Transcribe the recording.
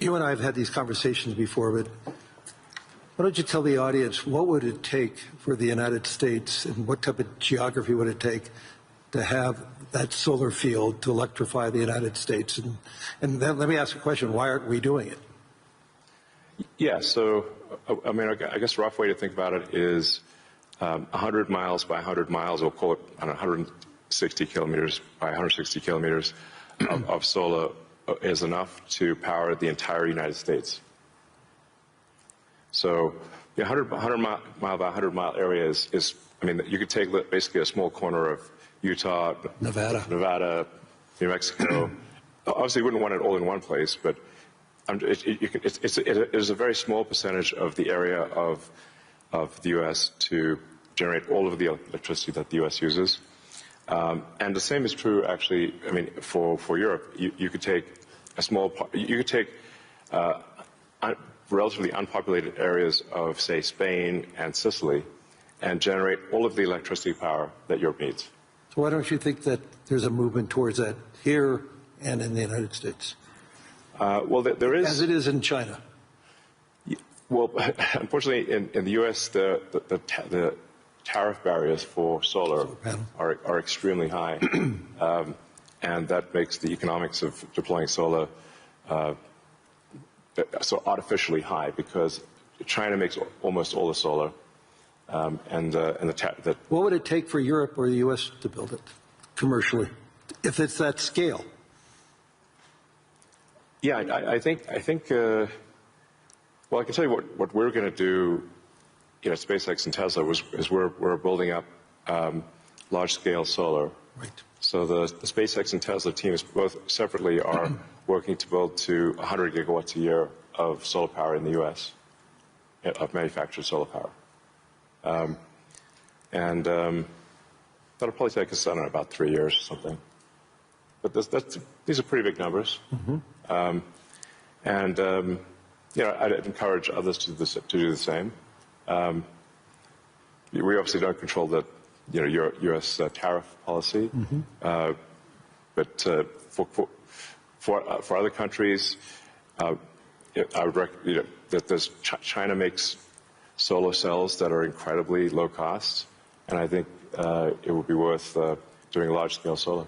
You and I have had these conversations before, but why don't you tell the audience what would it take for the United States and what type of geography would it take to have that solar field to electrify the United States? And then let me ask a question, why aren't we doing it? Yeah, so, I mean, I guess a rough way to think about it is 100 miles by 100 miles, we'll call it 160 kilometers by 160 kilometers of solar is enough to power the entire United States. So the 100 mile by 100 mile area is, I mean, you could take basically a small corner of Utah, Nevada, New Mexico. Obviously, you wouldn't want it all in one place, but it is a very small percentage of the area of the U.S. to generate all of the electricity that the U.S. uses. And the same is true, actually, I mean, for Europe. You could take a small, you could take relatively unpopulated areas of, say, Spain and Sicily and generate all of the electricity power that Europe needs. So why don't you think that there's a movement towards that here and in the United States? Well, there is. As it is in China. Well, unfortunately, in the U.S., the tariff barriers for solar are extremely high, and that makes the economics of deploying solar so artificially high because China makes almost all the solar, What would it take for Europe or the U.S. to build it commercially, if it's that scale? Yeah, I think. Well, I can tell you what we're going to do. You know, SpaceX and Tesla is we're building up large-scale solar. Right. So the SpaceX and Tesla teams both separately are working to build to 100 gigawatts a year of solar power in the U.S. of manufactured solar power, and that'll probably take us, I don't know, about 3 years or something. But these are pretty big numbers, you know, I'd encourage others to do the same. We obviously don't control the, you know, U.S. Tariff policy, but for other countries, I would recommend that China makes solar cells that are incredibly low cost, and I think it would be worth doing large-scale solar.